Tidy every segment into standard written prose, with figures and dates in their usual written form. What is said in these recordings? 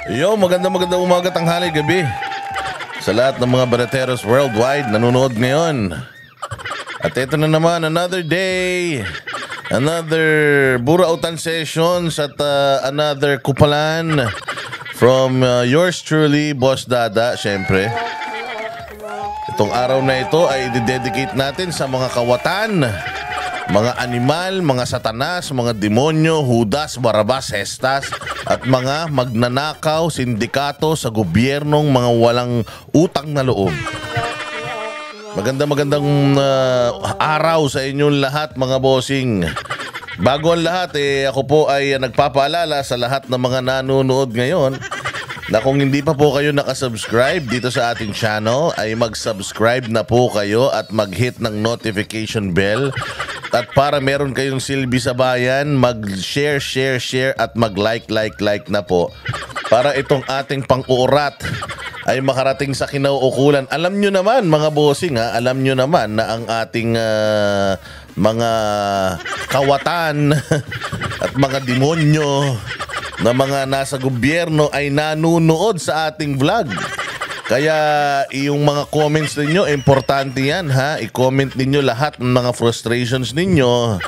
Yo, magandang umaga, tanghali, gabi. Sa lahat ng mga barateros worldwide nanonood ngayon. At ito na naman, another day. Another Burautan sessions at another kupalan from yours truly, Boss Dada, syempre. Itong araw na ito ay i-dedicate natin sa mga kawatan, mga animal, mga satanas, mga demonyo, Judas, Barabas, Hestas, at mga magnanakaw, sindikato sa gobyernong mga walang utang na loob. Magandang araw sa inyong lahat, mga bossing. Bago ang lahat, ako po ay nagpapaalala sa lahat ng mga nanonood ngayon na kung hindi pa po kayo nakasubscribe dito sa ating channel, ay mag-subscribe na po kayo at mag-hit ng notification bell. At para meron kayong silbi sa bayan, mag-share at mag-like na po. Para itong ating pang-uurat ay makarating sa kinauukulan. Alam nyo naman, mga bossing, alam nyo naman na ang ating mga kawatan at mga demonyo na mga nasa gobyerno ay nanunood sa ating vlog. Kaya yung mga comments ninyo, importante yan, ha. I-comment ninyo lahat ng mga frustrations ninyo.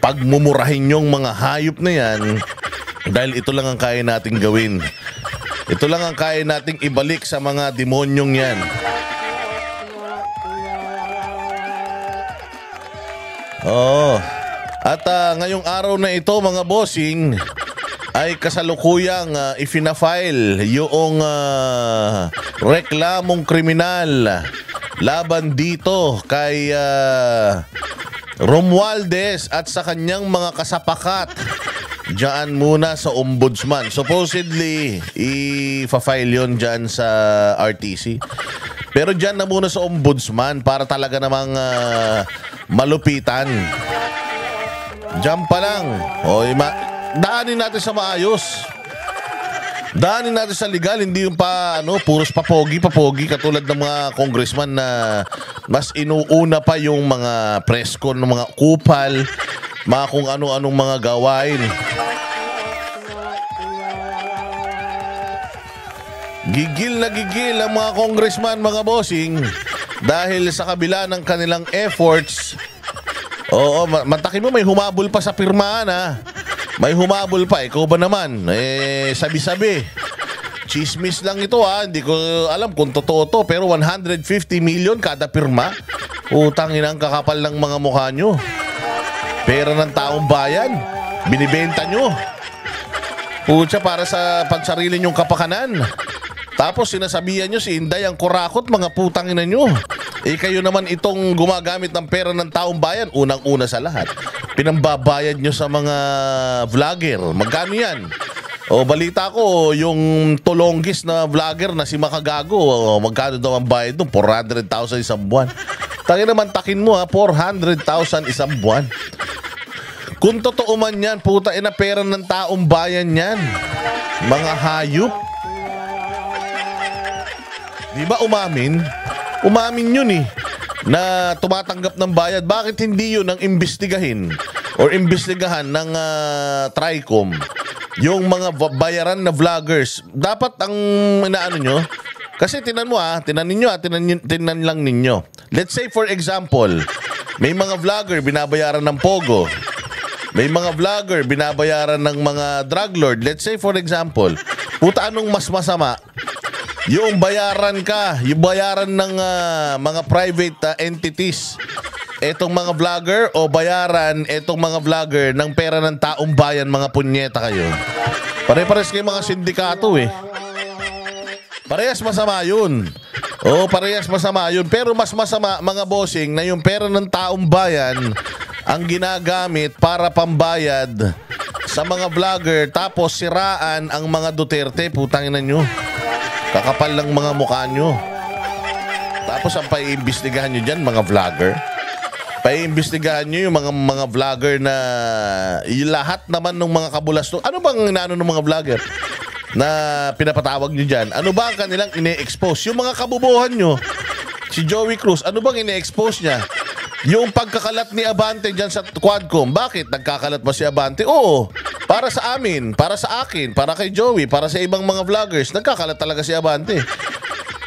Pagmumurahin yung mga hayop na yan, dahil ito lang ang kaya nating gawin. Ito lang ang kaya nating ibalik sa mga demonyong yan. At ngayong araw na ito, mga bossing, ay kasalukuyang ifinafile yung reklamong kriminal laban dito kay Romualdez at sa kanyang mga kasapakat diyan muna sa ombudsman. Supposedly, i-file yun dyan sa RTC. Pero dyan na muna sa ombudsman para talaga namang malupitan. Diyan pa lang. Daanin natin sa maayos. Daanin natin sa legal, hindi yung puros papogi katulad ng mga congressman na mas inuuna pa yung mga preskon ng mga kupal, mga kung ano-anong mga gawain. Gigil na gigil ang mga congressman, mga bossing, dahil sa kabila ng kanilang efforts. Oo, matakin mo, may humabol pa sa pirmahan, ha. May humabol pa. Ikaw ba naman? Sabi-sabi. Chismis lang ito, ha. Hindi ko alam kung totoo to. Pero 150 million kada pirma. Utangin ang kakapal ng mga mukha nyo. Pera ng taong bayan. Binibenta nyo. Pucha, para sa pansarili nyong kapakanan. Tapos sinasabihan nyo si Inday ang kurakot, mga putangin na nyo. Kayo naman itong gumagamit ng pera ng taong bayan, unang-una sa lahat. Pinambabayad nyo sa mga vlogger. Magkano yan? Balita ko, yung tulonggis na vlogger na si Makagago, magkano daw ang bayad doon? 400,000 isang buwan. Takin naman, takin mo, 400,000 isang buwan. Kung totoo man yan, puta, na pera ng taong bayan yan. Mga hayop. Di ba umamin? Umamin yun na tumatanggap ng bayad. Bakit hindi yun ang imbestigahin or imbestigahan ng TRICOM yung mga bayaran na vloggers? Dapat ang inaano nyo, kasi tinan lang ninyo. Let's say for example, may mga vlogger binabayaran ng Pogo, may mga vlogger binabayaran ng mga drug lord. Let's say for example, puta, anong mas masama? Yung bayaran ng mga private entities, etong mga vlogger, o bayaran etong mga vlogger ng pera ng taong bayan, mga punyeta kayo. Pare-pares kayo mga sindikato Parehas masama yun. Parehas masama yun. Pero mas masama, mga bossing, na yung pera ng taong bayan ang ginagamit para pambayad sa mga vlogger, tapos siraan ang mga Duterte. Putangin na nyo. Kakapal lang mga mukha nyo. Tapos ang paiimbestigahan nyo dyan, mga vlogger. Paiimbestigahan nyo yung mga vlogger na yung lahat naman ng mga kabulas. Ano bang inaano ng mga vlogger na pinapatawag nyo dyan? Ano ba ang kanilang ine-expose? Yung mga kabubuhan nyo, si Joey Cruz, ano bang ine-expose niya? Yung pagkakalat ni Abante dyan sa Quadcom, bakit? Nagkakalat ba si Abante? Oo. Para sa amin, para sa akin, para kay Joey, para sa ibang mga vloggers, nagkakalat talaga si Abante.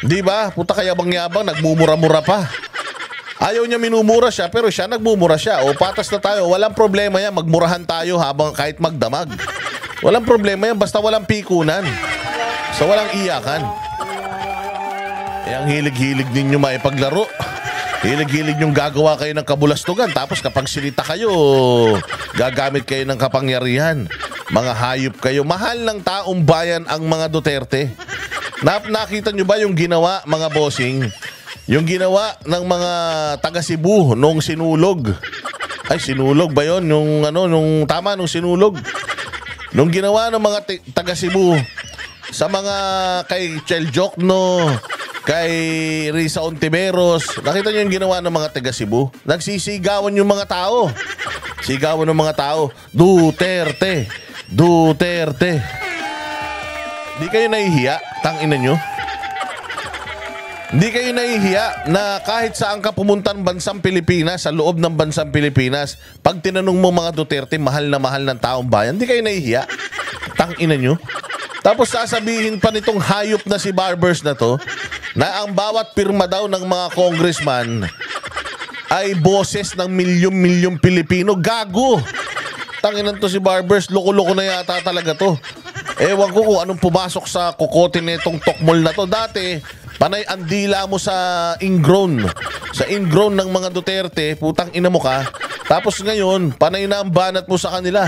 Di ba? Puta kayabang-yabang, nagmumura-mura pa. Ayaw niya minumura siya, pero siya nagmumura siya. O patas na tayo, walang problema yan, magmurahan tayo habang kahit magdamag. Walang problema yan, basta walang pikunan. So walang iyakan. Eh, ang hilig-hilig ninyo maipaglaro. Hilig-hilig yung gagawa kayo ng kabulastugan. Tapos kapag silita kayo, gagamit kayo ng kapangyarihan. Mga hayop kayo. Mahal ng taong bayan ang mga Duterte. Nakita nyo ba yung ginawa, mga bossing? Yung ginawa ng mga taga Cebu nung sinulog. Ay, sinulog ba yun? Nung sinulog. Nung ginawa ng mga taga Cebu sa mga kay Chel Jokno, kay Risa Ontiveros, nakita niyo yung ginawa ng mga taga Cebu? Nagsisigawan yung mga tao. Sigawan ng mga tao, Duterte, Duterte. Di kayo nahihiya? Tangina nyo. Di kayo nahihiya na kahit saan ka pumuntan bansang Pilipinas, sa loob ng bansang Pilipinas, pag tinanong mo mga Duterte, mahal na mahal ng taong bayan, di kayo nahihiya? Tangina nyo. Tapos sasabihin pa nitong hayop na si Barbers na to, na ang bawat pirma daw ng mga congressman ay boses ng milyong-milyong Pilipino. Gago! Tanginan to si Barbers, loko-loko na yata talaga to. Ewan ko kung anong pumasok sa kokote nitong tokmol na to. Dati, panay ang dila mo sa ingrown. Sa ingrown ng mga Duterte, putang ina mo ka. Tapos ngayon, panay na ang banat mo sa kanila.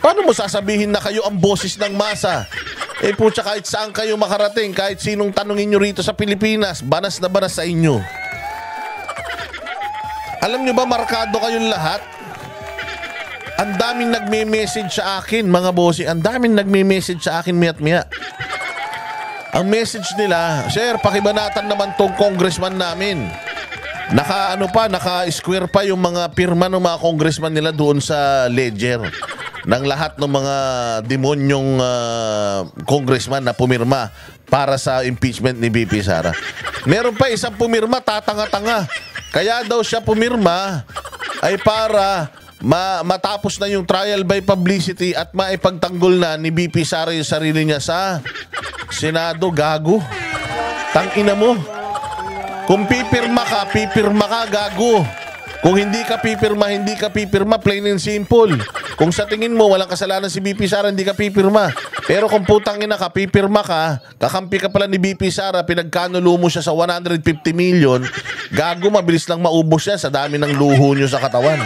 Paano mo sasabihin na kayo ang boses ng masa? Eh putya, kahit saan kayo makarating, kahit sinong tanungin nyo rito sa Pilipinas, banas na banas sa inyo. Alam nyo ba, markado kayong lahat? Ang daming nagme-message sa akin, mga bossing. Ang daming nagme-message sa akin, miat-miya. Ang message nila, Sir, pakibanatan naman tong congressman namin. Naka-square pa yung mga pirma ng mga congressman nila doon sa ledger ng lahat ng mga demonyong congressman na pumirma para sa impeachment ni BP Sara. Meron pa isang pumirma, tatanga-tanga. Kaya daw siya pumirma ay para matapos na yung trial by publicity at maipagtanggol na ni BP Sara yung sarili niya sa Senado. Gago. Tangina mo. Kung pipirma ka, gago. Kung hindi ka pipirma, plain and simple. Kung sa tingin mo walang kasalanan si BP Sara, hindi ka pipirma. Pero kung putang ina ka, pipirma ka, kakampi ka pala ni BP Sara, pinagkanulo mo siya sa 150 million, gago, mabilis lang maubos siya sa dami ng luho nyo sa katawan.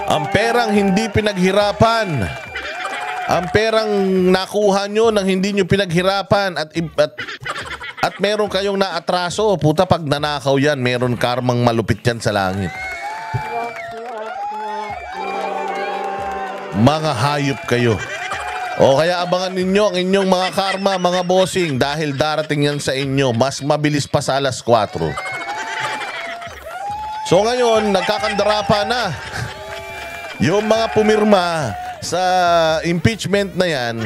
Ang perang hindi pinaghirapan, ang perang nakuha nyo nang hindi nyo pinaghirapan at meron kayong naatraso, puta, pag nanakaw yan, meron karmang malupit yan sa langit. Mga hayop kayo. O kaya abangan ninyo ang inyong mga karma, mga bossing, dahil darating yan sa inyo, mas mabilis pa sa alas 4. So ngayon, nagkakandara na yung mga pumirma sa impeachment na yan.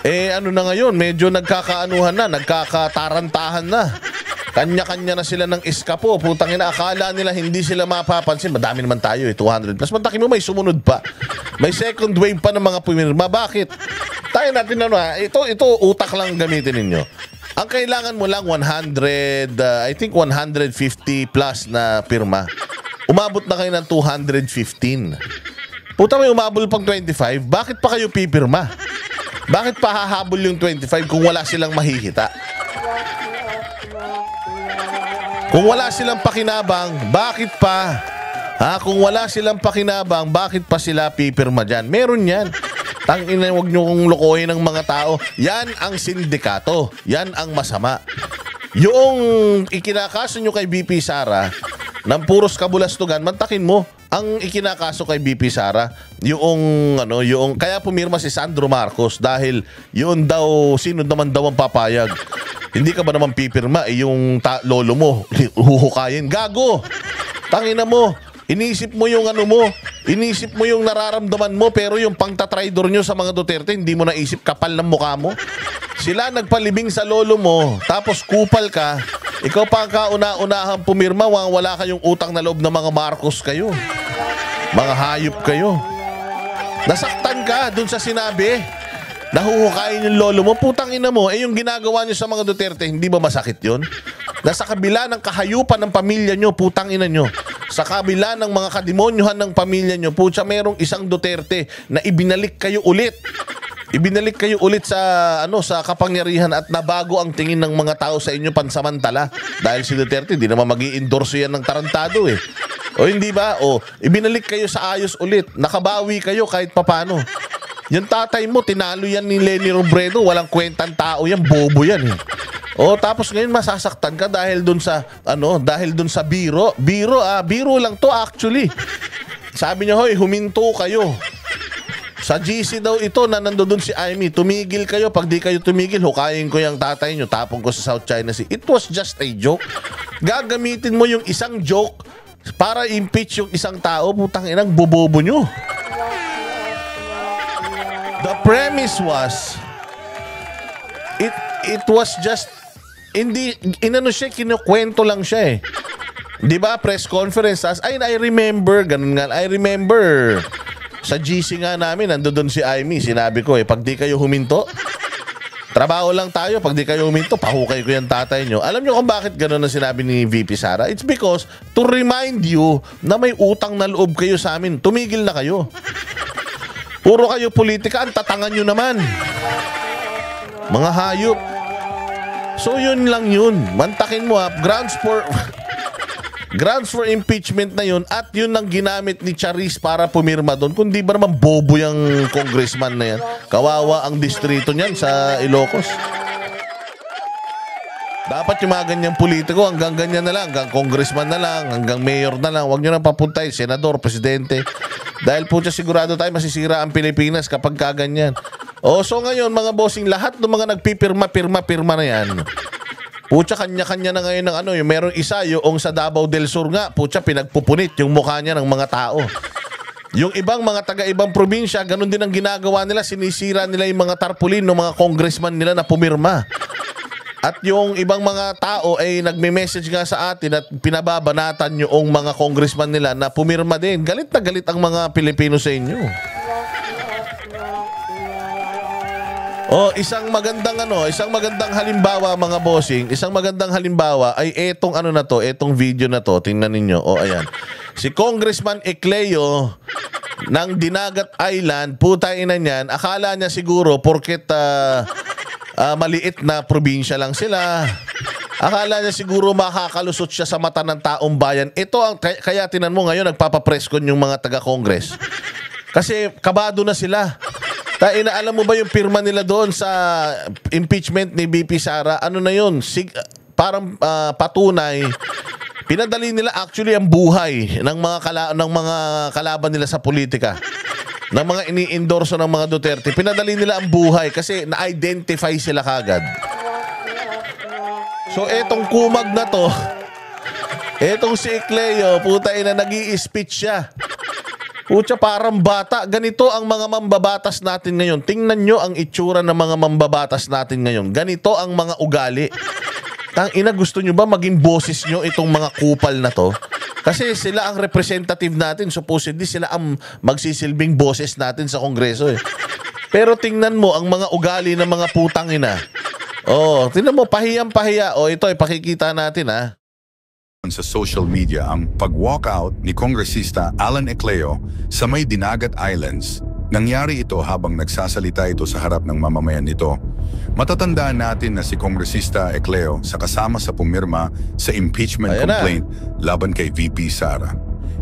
Eh ano na ngayon, medyo nagkakaanuhan na, nagkakatarantahan na. Kanya-kanya na sila ng iskapo. Putang ina, akala nila hindi sila mapapansin. Madami naman tayo 200 plus. Mantakin mo, may sumunod pa. May second wave pa ng mga pumirma. Bakit? Tayo natin ito utak lang gamitin ninyo. Ang kailangan mo lang 100, I think 150 plus na pirma. Umabot na kayo ng 215. Puta, may umabol pang 25. Bakit pa kayo pipirma? Bakit pa hahabol yung 25 kung wala silang mahihita? Kung wala silang pakinabang, bakit pa? Kung wala silang pakinabang, bakit pa sila pipirma dyan? Meron yan. Tangina, huwag nyo kong lokohin ng mga tao. Yan ang sindikato. Yan ang masama. Yung ikinakaso nyo kay BP Sara, ng puros kabulastugan, mantakin mo. Ang ikinakaso kay BP Sara, yung kaya pumirma si Sandro Marcos dahil yun daw, sino naman daw ang papayag? Hindi ka ba naman pipirma? Yung lolo mo, huhukayin. Gago! Tangina mo. Inisip mo yung inisip mo yung nararamdaman mo, pero yung pangtatraidor nyo sa mga Duterte, hindi mo naisip, kapal ng mukha mo. Sila nagpalibing sa lolo mo, tapos kupal ka, Ikaw pa ang kauna-unahang pumirma, wala kayong utang na loob ng mga Marcos kayo. Mga hayop kayo. Nasaktan ka dun sa sinabi. Nahuhukain yung lolo mo. Putang ina mo, yung ginagawa nyo sa mga Duterte, hindi ba masakit yun? Nasa kabila ng kahayupan ng pamilya nyo, putang ina nyo. Sa kabila ng mga kademonyuhan ng pamilya nyo, putya, merong isang Duterte na ibinalik kayo ulit. Ibinalik kayo ulit sa sa kapangyarihan at nabago ang tingin ng mga tao sa inyo pansamantala. Dahil si Duterte, di naman mag-i-endorse yan ng tarantado eh. O hindi ba? O, ibinalik kayo sa ayos ulit. Nakabawi kayo kahit papano. Yung tatay mo, tinalo yan ni Leni Robredo. Walang kwentang tao yan. Bobo yan eh. O, tapos ngayon masasaktan ka dahil dun sa, dahil dun sa biro. Biro lang to actually. Sabi niya, hoy, huminto kayo. Sa GC daw ito na nandoon si Amy, tumigil kayo. Pag di kayo tumigil, hukayin ko yung tatay nyo, tapong ko sa South China Sea. It was just a joke. Gagamitin mo yung isang joke para impeach yung isang tao, putang inang bobobo nyo. The premise was, it was just, hindi, siya, kinukwento lang siya eh. Di ba, press conference, I remember, ganun nga, I remember, sa GC nga namin, nandoon si Amy, sinabi ko pag di kayo huminto, trabaho lang tayo, pag di kayo huminto, pahukay ko yung tatay nyo. Alam nyo kung bakit gano'n ang sinabi ni VP Sara? It's because to remind you na may utang na loob kayo sa amin. Tumigil na kayo. Puro kayo politika, ang tatangan nyo naman. Mga hayop. So yun lang yun. Mantakin mo grounds for impeachment na yun at yun ang ginamit ni Charis para pumirma doon. Kundi ba naman bobo yung congressman na yan? Kawawa ang distrito niyan sa Ilocos. Dapat yung mga ganyang politiko hanggang ganyan na lang, hanggang congressman na lang, hanggang mayor na lang. Huwag nyo nang papuntay, senador, presidente. Dahil po siya sigurado tayo masisira ang Pilipinas kapag kaganyan. So ngayon mga bossing, lahat ng mga nagpipirma na yan, pucha, kanya-kanya na ngayon ng yung merong isa, yung sa Davao del Sur nga, pucha, pinagpupunit yung mukha niya ng mga tao. Yung ibang mga taga-ibang probinsya, ganun din ang ginagawa nila, sinisira nila yung mga tarpaulin ng mga congressman nila na pumirma. At yung ibang mga tao ay nagme-message nga sa atin at pinababanatan yung mga congressman nila na pumirma din. Galit na galit ang mga Pilipino sa inyo. Isang magandang halimbawa mga bossing, isang magandang halimbawa ay etong video na to, tingnan ninyo. Ayan. Si Congressman Ecleo ng Dinagat Island, putay na niyan, akala niya siguro porket maliit na probinsya lang sila. Akala niya siguro makakalusot siya sa mata ng taong bayan. Ito ang kaya tinan mo ngayon nagpapa-presscon yung mga taga-Congress. Kasi kabado na sila. Alam mo ba yung pirma nila doon sa impeachment ni VP Sara? Ano na yun? Parang patunay. Pinadali nila actually ang buhay ng mga kalaban nila sa politika. Ng mga ini-endorso ng mga Duterte. Pinadali nila ang buhay kasi na-identify sila kagad. So etong kumag na to, etong si Ecleo, putay na nag-i-speech siya. Pucha, parang bata. Ganito ang mga mambabatas natin ngayon. Tingnan nyo ang itsura ng mga mambabatas natin ngayon. Ganito ang mga ugali. Tangina, gusto nyo ba maging boses nyo itong mga kupal na to? Kasi sila ang representative natin. Supposedly sila ang magsisilbing boses natin sa Kongreso eh. Pero tingnan mo ang mga ugali ng mga putang ina. Tingnan mo, pahiyang-pahiya. Ito ay pakikita natin sa social media ang pag-walkout ni Kongresista Alan Ecleo sa may Dinagat Islands. Nangyari ito habang nagsasalita ito sa harap ng mamamayan nito. Matatandaan natin na si Kongresista Ecleo sa kasama sa pumirma sa impeachment complaint laban kay VP Sara.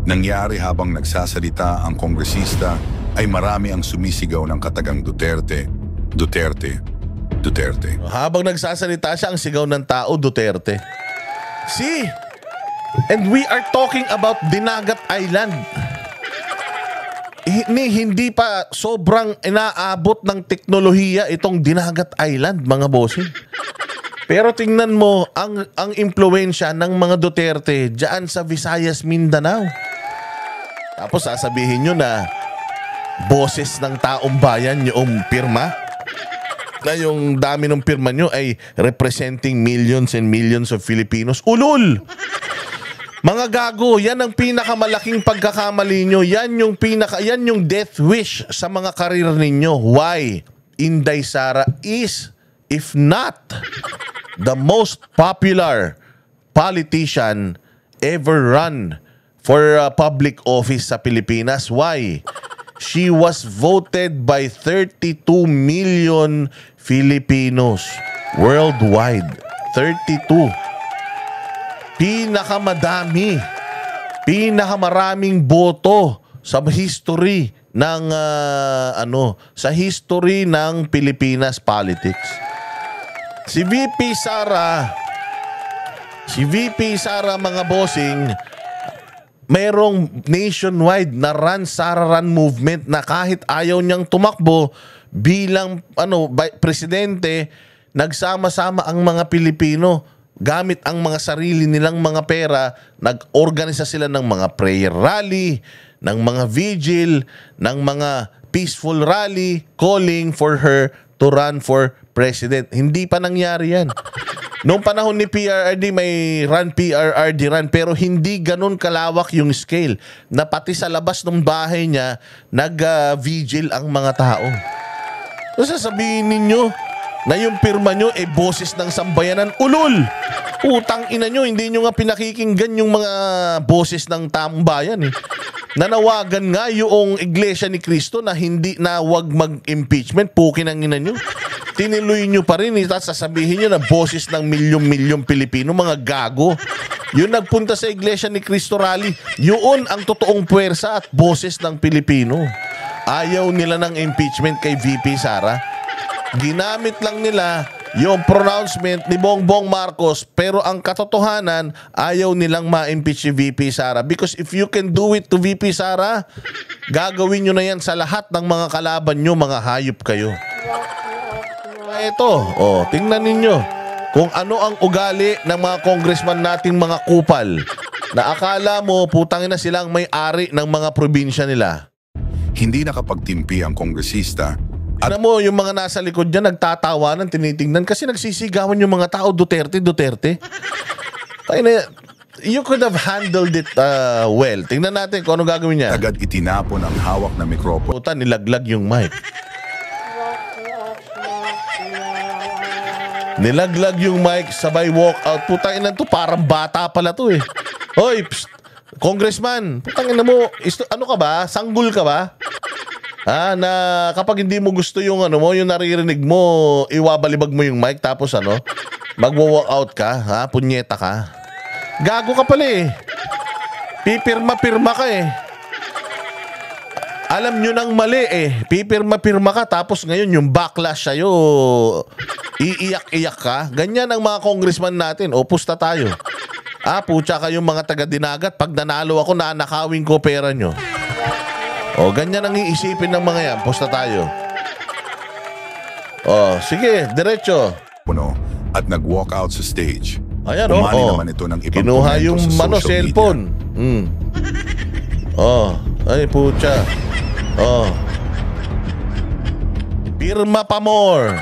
Nangyari habang nagsasalita ang kongresista ay marami ang sumisigaw ng katagang Duterte, Duterte, Duterte. Habang nagsasalita siya, ang sigaw ng tao, Duterte. And we are talking about Dinagat Island. Hindi pa sobrang inaabot ng teknolohiya itong Dinagat Island, mga bossing. Pero tingnan mo ang impluwensya ng mga Duterte diyan sa Visayas, Mindanao. Tapos sasabihin nyo na boses ng taong bayan yung pirma. na yung dami ng pirma nyo ay representing millions and millions of Filipinos. Ulul! Mga gago, yan ang pinakamalaking pagkakamali nyo. Yan yung death wish sa mga karir ninyo. Why? Inday Sara is, if not the most popular politician ever run for public office sa Pilipinas. Why? She was voted by 32 million Filipinos worldwide. 32. Pinakamaraming boto sa history ng sa history ng Pilipinas politics. Si VP Sara mga bossing, mayroong nationwide na Sara Run movement na kahit ayaw niyang tumakbo bilang presidente, nagsama-sama ang mga Pilipino gamit ang mga sarili nilang mga pera, nag-organisa sila ng mga prayer rally, ng mga vigil, ng mga peaceful rally calling for her to run for president. Hindi pa nangyari yan. Noong panahon ni PRRD may PRRD run, pero hindi ganun kalawak yung scale na pati sa labas ng bahay niya nag-vigil ang mga tao. So sasabihin ninyo na yung pirma nyo boses ng sambayanan. Ulul! Utang ina nyo, hindi nyo nga pinakikinggan yung mga boses ng tamang bayan Nanawagan nga yung Iglesia ni Cristo na wag mag-impeachment. Pukin ang ina nyo. Tiniluy nyo pa rin. Tapos sasabihin nyo na boses ng milyong-milyong Pilipino, mga gago. Yung nagpunta sa Iglesia ni Cristo rally, yun ang totoong puwersa at boses ng Pilipino. Ayaw nila ng impeachment kay VP Sara. Ginamit lang nila yung pronouncement ni Bongbong Marcos, pero ang katotohanan, ayaw nilang ma-impeach si VP Sara. Because if you can do it to VP Sara, gagawin nyo na yan sa lahat ng mga kalaban nyo, mga hayop kayo. Ito, tingnan ninyo kung ano ang ugali ng mga congressman nating mga kupal na akala mo putangin na silang may-ari ng mga probinsya nila. Hindi nakapagtimpi ang kongresista. Alam mo, yung mga nasa likod dyan, nagtatawanan, tinitingnan kasi nagsisigawan yung mga tao, Duterte. You could have handled it well. Tingnan natin kung ano gagawin niya. Agad itinapon ang hawak na mikropono. Puta, nilaglag yung mic. Nilaglag yung mic, sabay walk out. Putang ina to, parang bata pala to Hoy, psst, congressman, putang ina mo, ano ka ba? Sanggol ka ba? Na kapag hindi mo gusto yung yung naririnig mo, iwabalibag mo yung mic tapos magwo-walk out ka, punyeta ka. Gago ka pala Pipirma-pirma ka Alam nyo nang mali Pipirma-pirma ka tapos ngayon yung backlash sa'yo, iiyak-iyak ka. Ganyan ang mga congressman natin. Pusta tayo. Pucha kayong mga taga-dinagat. Pag nanalo ako, nanakawin ko pera nyo. Ganyan ang iisipin ng mga yan. Pusta tayo. Sige, diretso. At nag-walk out sa stage. Ayan Umani naman ito ng ibang kinuha komento yung sa social cellphone. Ay pucha. Pirma pa more.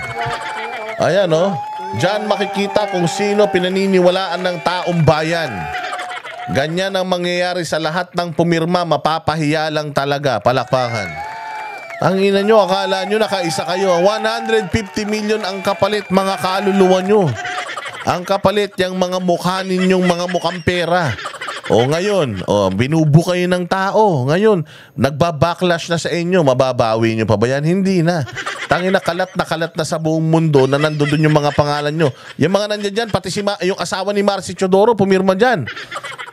Ayan Diyan makikita kung sino pinaniniwalaan ng taong bayan. Ganyan ang mangyayari sa lahat ng pumirma, mapapahiya lang talaga, palakpakan. Ang ina nyo, akala nyo nakaisa kayo. 150 million ang kapalit, mga kaluluwa nyo. Ang kapalit, yung mga mukha ninyong mga mukhang pera. Ngayon, binubu kayo ng tao. Ngayon, nagbabacklash na sa inyo, mababawi nyo pa ba yan? Hindi na. Tangina, kalat na sa buong mundo na nandoon yung mga pangalan nyo. Yung mga nandiyan dyan, pati yung asawa ni Marcy Teodoro, pumirma dyan.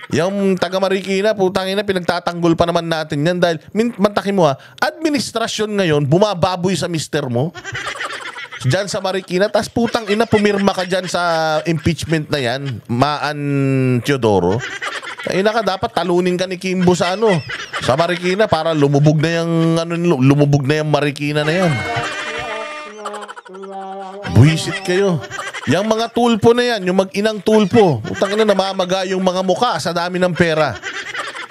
Yung taga Marikina, putangina, pinagtatanggol pa naman natin yan dahil, mantakin mo administrasyon ngayon, bumababoy sa mister mo. Diyan sa Marikina, tas putang ina, pumirma ka dyan sa impeachment na yan, Maan Teodoro. Ina ka, dapat talunin ka ni Kimbo sa sa Marikina para lumubog na yung Marikina na yan. Buisit kayo. Yung mga tulpo na yan, yung mag-inang tulpo, utang na namamaga yung mga muka sa dami ng pera.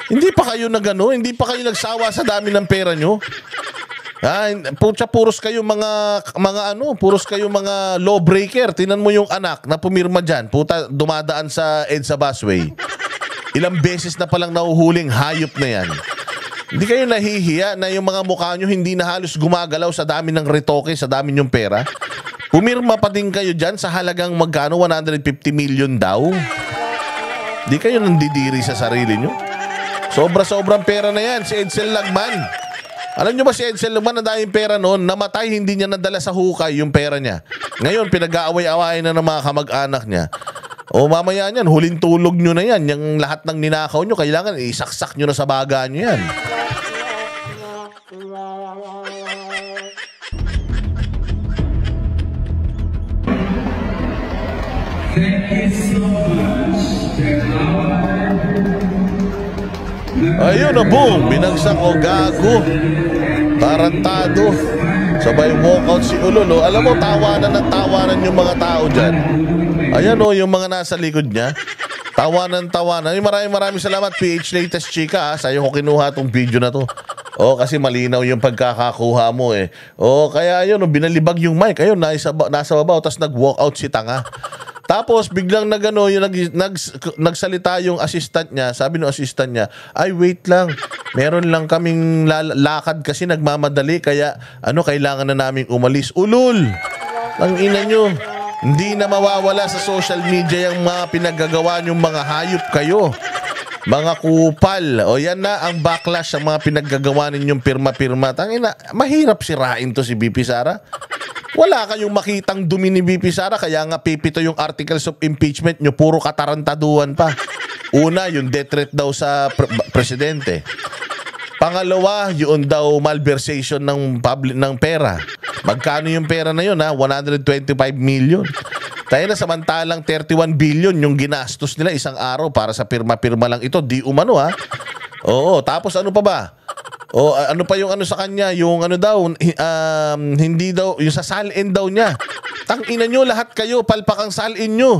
Hindi pa kayo hindi pa kayo nagsawa sa dami ng pera nyo? Puros kayo puros kayo mga lawbreaker. Tinan mo yung anak na pumirma diyan, puta dumadaan sa EDSA busway. Ilang beses na palang nahuhuling, hayop na yan. Hindi kayo nahihiya na yung mga mukha nyo hindi na halos gumagalaw sa dami ng retoke, sa dami nyong pera? Pumirma pa din kayo dyan sa halagang magkano, 150 million daw. Di kayo nandidiri sa sarili nyo. Sobra-sobrang pera na yan. Si Edsel Lagman. Alam nyo ba si Edsel Lagman, na dahil pera noon, namatay, hindi niya nadala sa hukay yung pera niya. Ngayon, pinag-aaway-awayan na ng mga kamag-anak niya. O mamaya niyan, huling tulog nyo na yan. Yung lahat ng ninakaw nyo, kailangan isaksak nyo na sa baga nyo yan. Ayun na, boom! Binagsak o gago. Tarantado. Sabay walkout si Ulol. Alam mo, tawanan yung mga tao dyan. Ayan o, yung mga nasa likod niya. Tawanan. Maraming salamat, PH Latest Chika. Sa'yo ko kinuha tong video na to. Kasi malinaw yung pagkakakuha mo eh. Kaya yun, binalibag yung mic. Ayun, nasa babaw, tapos nag-walkout si tanga. Tapos biglang nagsalita yung assistant niya. Sabi ng assistant niya, ay wait lang, meron lang kaming lakad kasi nagmamadali, kaya kailangan na naming umalis. Ulol! Ang ina nyo, hindi na mawawala sa social media yung mga pinagagawa nyong mga hayop kayo. Mga kupal. Yan na ang backlash sa mga pinaggagawa ninyong pirma-pirma. Tangina, mahirap sirain to si BP Sara. Wala kayong makitang dumi ni BP Sara, kaya nga pipito yung articles of impeachment nyo, puro katarantaduan pa. Una, yung death threat daw sa presidente. Pangalawa, yun daw malversation ng pera. Magkano yung pera na yun, 125 million. Tayo na, samantalang 31 billion yung ginastos nila isang araw para sa pirma-pirma lang ito. Di umano tapos ano pa ba? Ano pa yung sa kanya, yung hindi daw, yung sa salin daw niya. Tangina nyo, lahat kayo, palpak ang salin nyo.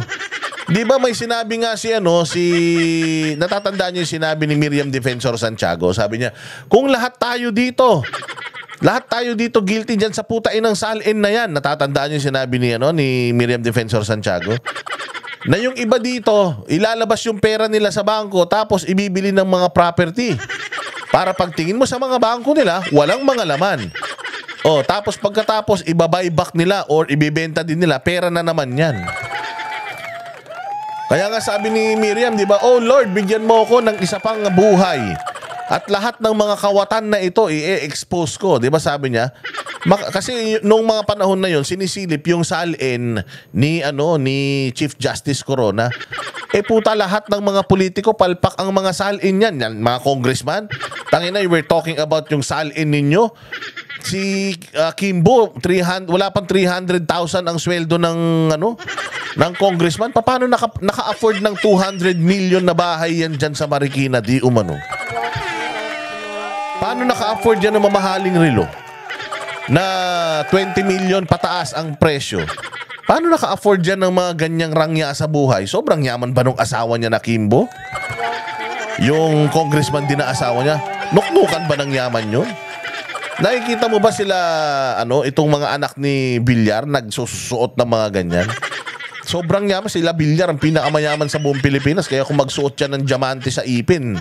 Di ba may sinabi nga natatandaan niyo yung sinabi ni Miriam Defensor Santiago? Sabi niya, kung lahat tayo dito guilty dyan sa putain ng salin na yan. Natatandaan niyo yung sinabi ni Miriam Defensor Santiago? Na yung iba dito, ilalabas yung pera nila sa bangko, tapos ibibili ng mga property. Para pagtingin mo sa mga bangko nila, walang mga laman. Tapos pagkatapos, ibabuyback nila or ibibenta din nila, pera na naman yan. Kaya nga sabi ni Miriam, di ba, oh Lord, bigyan mo ako ng isa pang buhay. At lahat ng mga kawatan na ito, i-expose ko. Di ba sabi niya? Kasi nung mga panahon na yon, sinisilip yung salin ni Chief Justice Corona. Puta, lahat ng mga politiko, palpak ang mga salin yan. Mga congressman. Tangina, we're talking about yung salin ninyo. Si Kimbo, wala pang 300,000 ang sweldo ng congressman. Paano naka-afford ng 200 million na bahay yan dyan sa Marikina? Di umano. Paano naka-afford yan ng mamahaling relo? Na 20 million pataas ang presyo. Paano naka-afford yan ng mga ganyang rangya sa buhay? Sobrang yaman ba nung asawa niya na Kimbo? Yung congressman din na asawa niya, nuknukan ba ng yaman yun? Nakikita mo ba sila, itong mga anak ni Villar, nagsusuot ng mga ganyan? Sobrang yaman sila. Villar ang pinakamayaman sa buong Pilipinas. Kaya kung magsuot siya ng diamante sa ipin,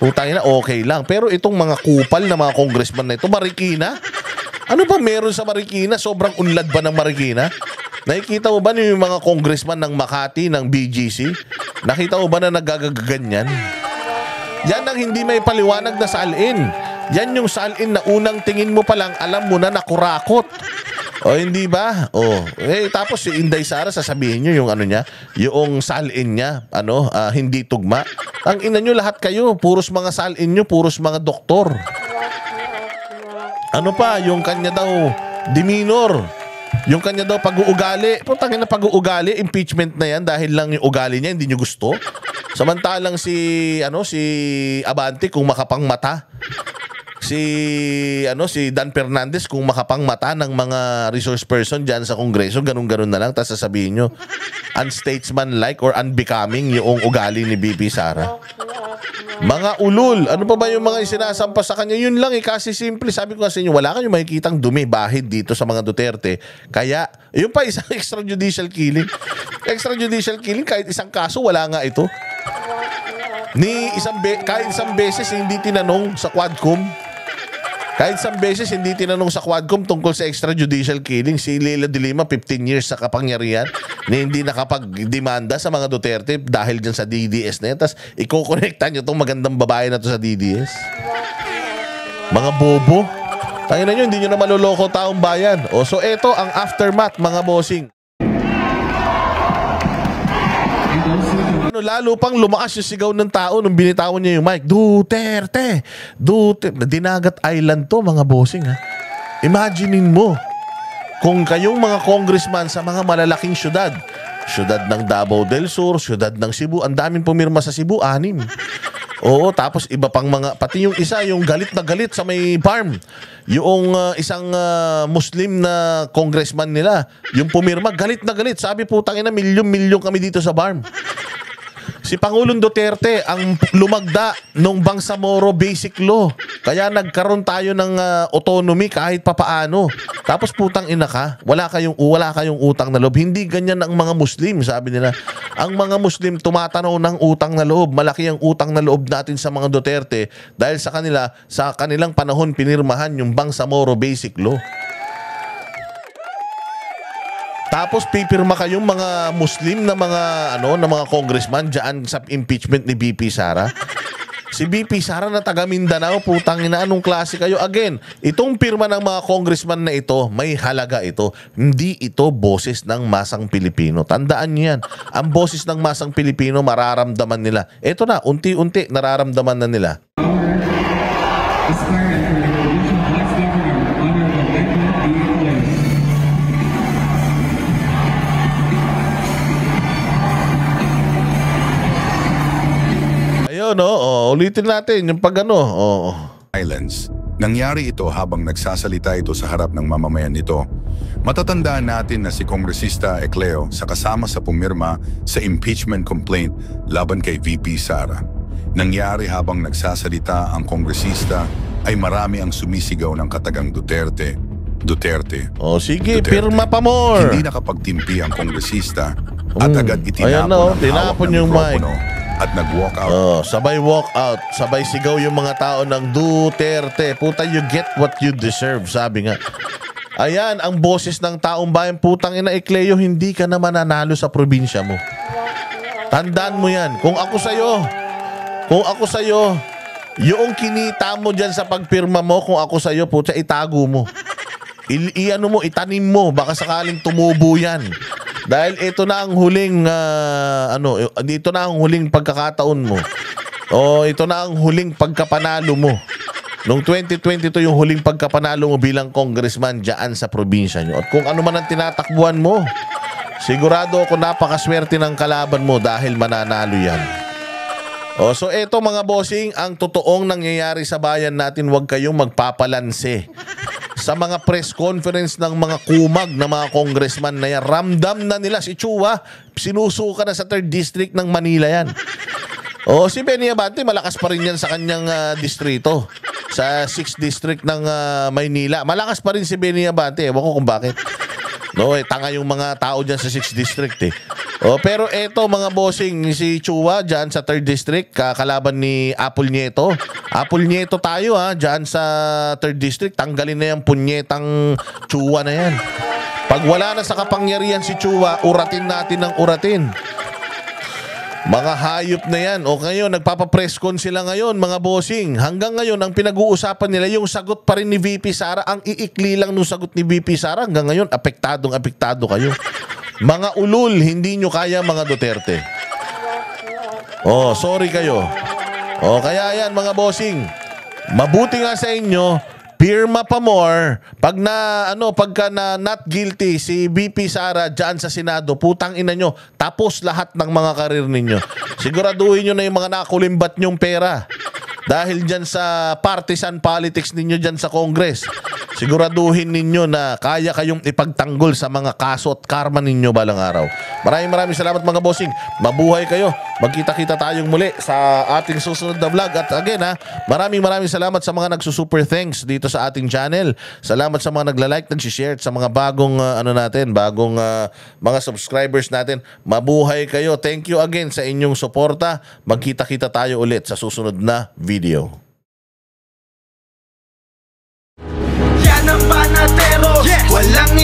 utangin na, okay lang. Pero itong mga kupal na mga congressman na ito, Marikina? Ano ba meron sa Marikina? Sobrang unlad ba ng Marikina? Nakikita mo ba yung mga congressman ng Makati, ng BGC? Nakita mo ba na nagagaganyan? Yan ang hindi may paliwanag na salin. Yan yung salin na unang tingin mo pa lang, alam mo na nakurakot. Hindi ba? Tapos si Inday Sara, sasabihin nyo yung niya, yung salin niya, hindi tugma. Ang ina nyo lahat kayo, puros mga salin nyo, puros mga doktor. Ano pa, yung kanya daw, demeanor. Yung kanya daw pag-uugali. Putangin na pag-uugali, impeachment na yan dahil lang yung ugali niya, hindi nyo gusto. Samantalang si Abante kung makapang mata. Si Dan Fernandez kung makapang mata ng mga resource person dyan sa Kongreso, ganun-ganun na lang. Tapos sasabihin nyo, unstatesman-like or unbecoming yung ugali ni BP Sara. Mga ulol. Ano pa ba yung mga isinasampa sa kanya? Yun lang kasi simple. Sabi ko kasi inyo, wala kayong makikitang dumi bahid dito sa mga Duterte. Kaya, yun pa isang extrajudicial killing. Extrajudicial killing, kahit isang kaso, wala nga ito. Kahit isang beses hindi tinanong sa Quadcom. Kahit isang beses hindi tinanong sa Quadcom tungkol sa extrajudicial killing. Si Leila de Lima, 15 years sa kapangyarihan, na hindi nakapag-demanda sa mga Duterte dahil dyan sa DDS na yan. Tapos iko-connecta nyo itong magandang babae na to sa DDS. Mga bobo. Tangina nyo, hindi nyo na maluloko taong bayan. So eto ang aftermath, mga bossing. Lalo pang lumakas yung sigaw ng tao nung binitawan niya yung mic. Duterte! Duterte! Dinagat Island to, mga bossing, ha? Imaginein mo, kung kayong mga congressman sa mga malalaking syudad, syudad ng Davao del Sur, syudad ng Cebu, ang daming pumirma sa Cebu, 6. Oo, tapos iba pang mga, pati yung isa, yung galit na galit sa may farm. Yung isang Muslim na congressman nila, yung pumirma, galit na galit. Sabi, putang ina, milyon-milyon kami dito sa farm. Si Pangulong Duterte ang lumagda nung Bangsamoro Basic Law. Kaya nagkaroon tayo ng autonomy kahit papaano. Tapos putang ina ka, wala kayong utang na loob. Hindi ganyan ang mga Muslim, sabi nila. Ang mga Muslim tumatanaw ng utang na loob. Malaki ang utang na loob natin sa mga Duterte dahil sa kanilang panahon pinirmahan yung Bangsamoro Basic Law. Tapos pipirma kayong mga Muslim na mga congressman diyan sa impeachment ni BP Sara. Si BP Sara na taga Mindanao, putang ina, anong klase kayo? Again, itong pirma ng mga congressman na ito, may halaga ito. Hindi ito boses ng masang Pilipino. Tandaan niyo yan. Ang boses ng masang Pilipino, mararamdaman nila. Ito na, unti-unti, nararamdaman na nila. Ulitin natin yung Islands. Nangyari ito habang nagsasalita ito sa harap ng mamamayan nito. Matatandaan natin na si Kongresista Ecleo sa kasama sa pumirma sa impeachment complaint laban kay VP Sara. Nangyari habang nagsasalita ang kongresista ay marami ang sumisigaw ng katagang Duterte. Duterte. Sige, Duterte. Pirma pa more. Hindi nakapagtimpi ang kongresista at agad itinapon ang hawak ng yung mikropono at nag-walk out. Sabay walk out. Sabay sigaw yung mga tao ng Duterte. Puta, you get what you deserve, sabi nga. Ayan, ang boses ng taong bayan. Putang ina, Ecleo, hindi ka na mananalo sa probinsya mo. Tandaan mo yan. Kung ako sa'yo, yung kinita mo dyan sa pagpirma mo, kung ako sa'yo, puta, itago mo. Itanim mo. Baka sakaling tumubo yan. Dahil ito na ang huling dito na ang huling pagkakataon mo. Ito na ang huling pagkapanalo mo. Noong 2022 yung huling pagkapanalo mo bilang congressman diyan sa probinsya nyo. At kung ano man ang tinatakbuhan mo, sigurado ako napakaswerte ng kalaban mo dahil mananalo yan. So eto mga bossing, ang totoong nangyayari sa bayan natin, huwag kayong magpapalanse. Sa mga press conference ng mga kumag na mga congressman na yan, ramdam na nila si Chua, sinusuka na sa 3rd District ng Manila yan. Si Benny Abante, malakas pa rin yan sa kanyang distrito. Sa 6th District ng Maynila, malakas pa rin si Benny Abante. Ewan ko kung bakit. Tanga yung mga tao dyan sa 6th District eh. Pero eto mga bossing, si Chua dyan sa 3rd District, kakalaban ni Apple Nieto. Apple Nieto tayo dyan sa 3rd District, tanggalin na yung punyetang Chua na yan. Pag wala na sa kapangyarihan si Chua, uratin natin ng uratin. Mga hayop na yan. Ngayon, nagpapapresscon sila ngayon, mga bossing. Hanggang ngayon, ang pinag-uusapan nila, yung sagot pa rin ni VP Sara, ang iikli lang nung sagot ni VP Sara. Hanggang ngayon, apektado kayo. Mga ulul, hindi nyo kaya mga Duterte. Sorry kayo. Kaya yan, mga bossing. Mabuti nga sa inyo, pirma pa more. Pagka not guilty si VP Sara dyan sa Senado, putang ina nyo, tapos lahat ng mga karir ninyo. Siguraduhin nyo na yung mga nakulimbat nyong pera. Dahil dyan sa partisan politics ninyo dyan sa Congress. siguraduhin ninyo na kaya kayong ipagtanggol sa mga kaso at karma ninyo balang araw. Maraming salamat mga bossing. Mabuhay kayo. Magkita-kita tayong muli sa ating susunod na vlog. At again maraming salamat sa mga nagsusuper thanks dito sa ating channel. Salamat sa mga nagla-like, nag-share, sa mga bagong bagong mga subscribers natin. Mabuhay kayo. Thank you again sa inyong suporta. Magkita-kita tayo ulit sa susunod na video. Yan ang panatero, walang